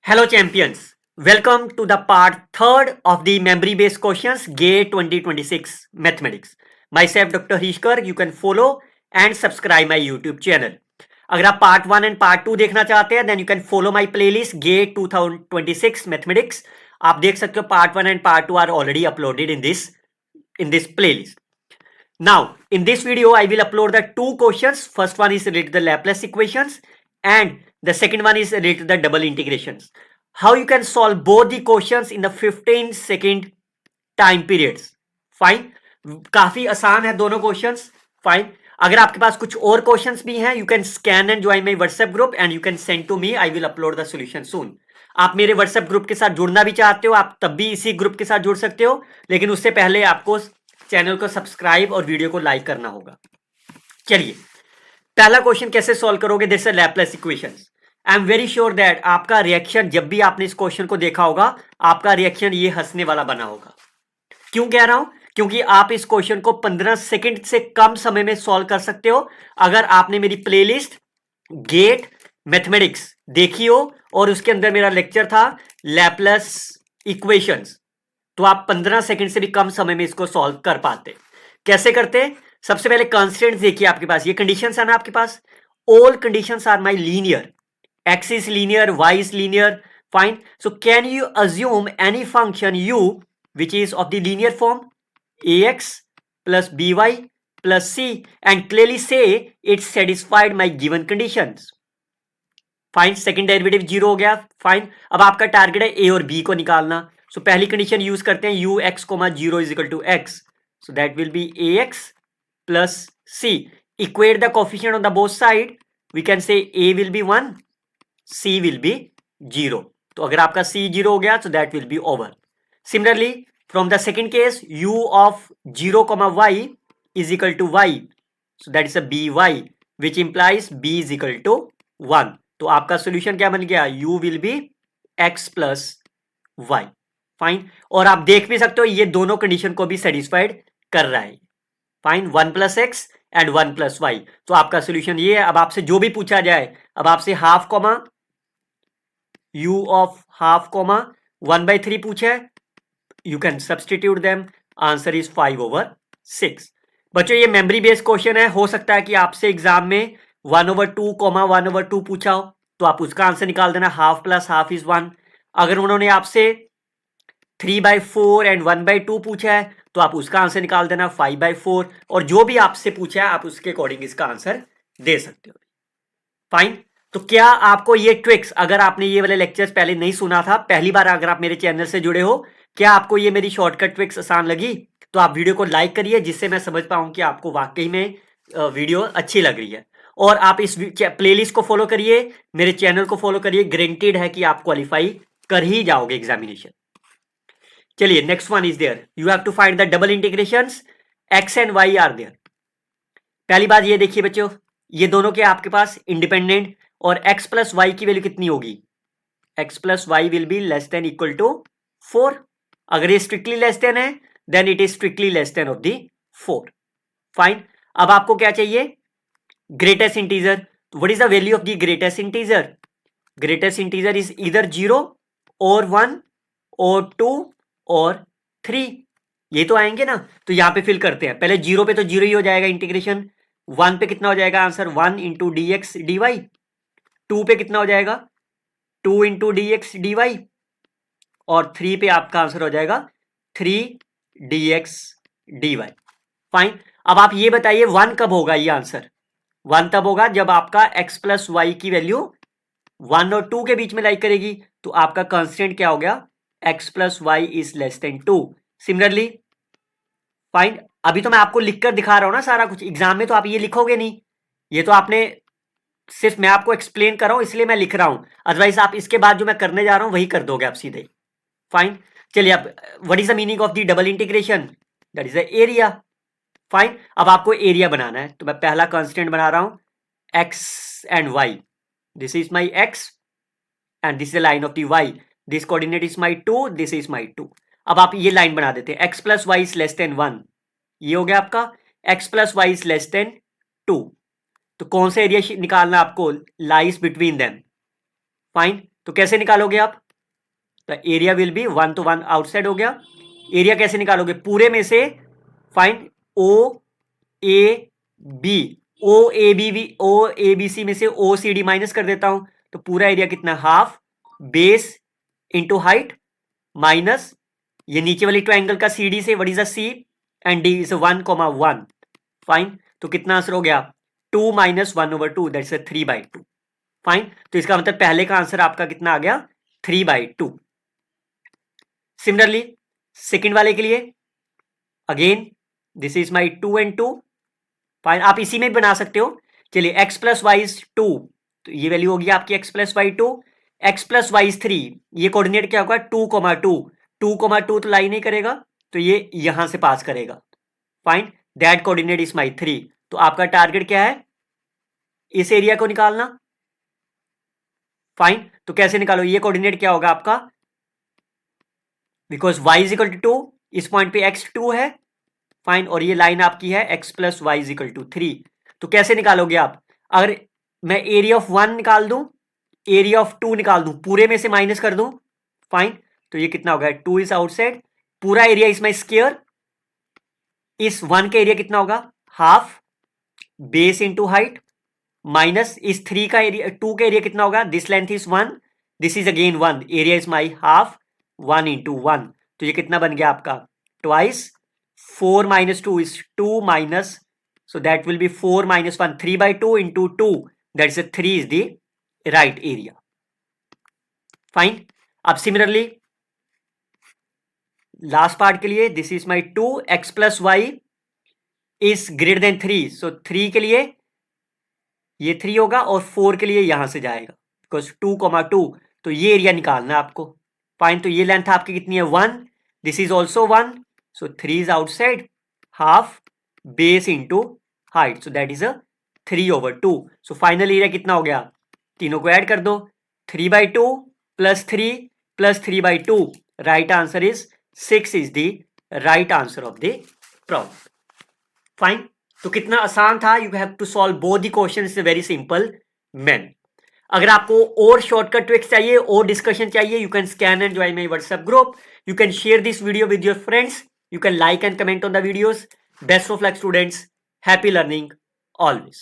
Hello champions, welcome to the part third of the memory based questions GATE 2026 Mathematics. Myself Dr. Hishkar, you can follow and subscribe my YouTube channel. अगर आप part 1 and part 2 देखना चाहते हैं then you can follow my playlist get 2026 mathematics. आप देख सकते हो part 1 and part 2 are already uploaded in this playlist. Now in this video I will upload the two questions. First one is related to the Laplace equations and the second one is related to the double integrations. How you can solve both the questions in the 15-second time periods. Fine. काफी आसान है दोनों questions. Fine. अगर आपके पास कुछ और questions भी हैं you can scan and join my WhatsApp group and you can send to me. I will upload the solution soon. आप मेरे व्हाट्सएप ग्रुप के साथ जुड़ना भी चाहते हो आप तब भी इसी ग्रुप के साथ जुड़ सकते हो, लेकिन उससे पहले आपको चैनल को सब्सक्राइब और वीडियो को लाइक करना होगा. चलिए पहला क्वेश्चन कैसे सॉल्व करोगे. This is Laplace equations. I am very sure that आपका रिएक्शन जब भी आपने इस क्वेश्चन को देखा होगा आपका रिएक्शन ये हंसने वाला बना होगा. क्यों कह रहा हूं? क्योंकि आप इस क्वेश्चन को 15 सेकंड से कम समय में सॉल्व कर सकते हो अगर आपने मेरी प्लेलिस्ट गेट मैथमेटिक्स देखी हो और उसके अंदर मेरा लेक्चर था लैपलेस इक्वेशंस. तो आप 15 सेकंड से भी कम समय में इसको सॉल्व कर पाते. कैसे करते? सबसे पहले कॉन्स्टेंट्स देखिए आपके पास. ये कंडीशंस है ना आपके पास. All conditions are my linear. x is linear, y is linear. Fine. So can you assume any function u which is of the linear form ax plus by plus c and clearly say it satisfied my given conditions. Fine. Second derivative zero हो गया. Fine. अब आपका target है ए और B को निकालना. सो पहली condition use करते हैं u x comma zero is equal to x. So that will be a x plus c. Equate the coefficient on the both side. We can say a will be 1, c will be 0. तो अगर आपका c 0 हो गया तो that will be over. Similarly from the second case u of 0 comma y is equal to y. So that is a b Y which implies b is equal to 1. तो आपका solution क्या बन गया? u will be x plus y. Fine. और आप देख भी सकते हो ये दोनों कंडीशन को भी सेटिस्फाइड कर रहा है. Fine. 1 plus x and 1 plus y. तो आपका सोल्यूशन ये है. अब आपसे जो भी पूछा जाए, अब आपसे half comma u of half comma 1/3 पूछा है, you can substitute them. Answer is 5/6. बच्चों ये मेमोरी बेस्ड क्वेश्चन है. हो सकता है कि आपसे एग्जाम में 1/2 कॉमा 1/2 पूछा हो तो आप उसका आंसर निकाल देना. Half plus half is 1. अगर उन्होंने आपसे 3/4 एंड 1/2 पूछा है तो आप उसका आंसर निकाल देना 5/4. और जो भी आपसे पूछा है आप उसके अकॉर्डिंग इसका आंसर दे सकते हो. फाइन. तो क्या आपको ये ट्रिक्स, अगर आपने ये वाले लेक्चर्स पहले नहीं सुना था, पहली बार अगर आप मेरे चैनल से जुड़े हो, क्या आपको ये मेरी शॉर्टकट ट्रिक्स आसान लगी? तो आप वीडियो को लाइक करिए जिससे मैं समझ पाऊं कि आपको वाकई में वीडियो अच्छी लग रही है. और आप इस प्लेलिस्ट को फॉलो करिए, मेरे चैनल को फॉलो करिए. ग्रेंटेड है कि आप क्वालिफाई कर ही जाओगे एग्जामिनेशन. चलिए next one is there. You have to find the double integrations. X and y are there. पहली बात ये देखिए बच्चों, ये दोनों के आपके पास इंडिपेंडेंट. और x प्लस वाई की वैल्यू कितनी होगी? x plus y will be less than equal to 4. अगर ये स्ट्रिक्टली लेस देन है then it is strictly less than of the 4. Fine. अब आपको क्या चाहिए? Greatest integer. What is the value of the greatest integer? Greatest integer is इधर 0 और 1 और 2 और 3. ये तो आएंगे ना. तो यहां पे फिल करते हैं. पहले 0 पे तो 0 ही हो जाएगा इंटीग्रेशन. 1 पे कितना हो जाएगा answer? 1 into d x d y. 2 पे कितना हो जाएगा? 2 into d x d y. और 3 पे आपका आंसर हो जाएगा 3 d x d y. Fine. अब आप ये बताइए 1 कब होगा? ये आंसर 1 तब होगा जब आपका x प्लस वाई की वैल्यू 1 और 2 के बीच में लाई करेगी. तो आपका कांस्टेंट क्या हो गया? x plus y is less than 2. Similarly fine. अभी तो मैं आपको लिखकर दिखा रहा हूं ना सारा कुछ. एग्जाम में तो आप ये लिखोगे नहीं. ये तो आपने सिर्फ मैं आपको एक्सप्लेन कर रहा हूं इसलिए मैं लिख रहा हूं. अदरवाइज आप इसके बाद जो मैं करने जा रहा हूं वही कर दोगे आप सीधे. फाइन. चलिए अब what is the meaning of the double integration? That is the area. Fine. अब आपको एरिया बनाना है तो मैं पहला कांस्टेंट बना रहा हूं x and y. This is my x and this is the line of the y. This coordinate is my 2, this is my 2. अब आप ये लाइन बना देते हैं. x plus y is less than 1. ये हो गया आपका x plus y is less than 2. तो कौन सा एरिया निकालना आपको? Lies between them. फाइन. तो कैसे निकालोगे आप? तो एरिया विल बी 1 तो 1 आउटसाइड हो गया। एरिया कैसे निकालोगे? पूरे में से find O A B, O A B C में से ओ सी डी माइनस कर देता हूं, तो पूरा एरिया कितना? Half base into height minus ये नीचे वाली ट्राइंगल का सी डी से what is the C and D is 1,1। Fine, तो कितना आंसर हो गया? 2 माइनस 1/2 दैट्स 3/2। फाइन, तो इसका मतलब पहले का आंसर आपका कितना आ गया? 3/2। सिमिलरली सेकेंड वाले के लिए again this is my 2 and 2। Fine, आप इसी में भी बना सकते हो। चलिए x प्लस वाई इज 2, तो ये वैल्यू होगी आपकी x plus y 2। x plus y is 3, ये कोऑर्डिनेट क्या होगा? 2,2। 2,2 तो लाई नहीं करेगा, तो ये यहां से पास करेगा। फाइन, दैट कोऑर्डिनेट इज माई 3। तो आपका टारगेट क्या है? इस एरिया को निकालना। फाइन, तो कैसे निकालो? ये कोऑर्डिनेट क्या होगा आपका? Because y is equal to 2, इस पॉइंट पे x 2 है। फाइन, और ये लाइन आपकी है x plus y is equal to 3। तो कैसे निकालोगे आप? अगर मैं एरिया ऑफ 1 निकाल दूं, एरिया ऑफ 2 निकाल दूं, पूरे में से माइनस कर दूं, फाइन, तो ये कितना होगा? 2 इज आउटसाइड, पूरा एरिया इज माई स्क्वायर, इस 1 का एरिया कितना होगा? Half base into height minus इस 3 का एरिया, 2 का एरिया कितना होगा? This length is 1, this is again 1, area is my half, 1 into 1, तो ये कितना बन गया आपका? Twice 4 minus 2 is 2 minus, so that will be 4 minus 1, 3/2 into 2, that is a 3 is the right area. Fine. अब similarly last part के लिए this is my 2 x plus y is greater than 3, so 3 के लिए ये 3 होगा और 4 के लिए यहां से जाएगा because 2,2, तो ये एरिया निकालना है आपको। फाइन, तो ये लेंथ आपकी कितनी है? 1, this is also 1, so 3 is outside, half base into height, so that is a 3/2। so final area कितना हो गया? तीनों को ऐड कर दो, 3/2 plus 3 plus 3/2, right answer is 6 is the right answer of the problem। फाइन, तो कितना आसान था। You have to solve both the question, is very simple man. अगर आपको और शॉर्टकट ट्रिक्स चाहिए और डिस्कशन चाहिए, you can scan and join my WhatsApp group, you can share this video with your friends, you can like and comment on the videos. Best of luck students, happy learning always.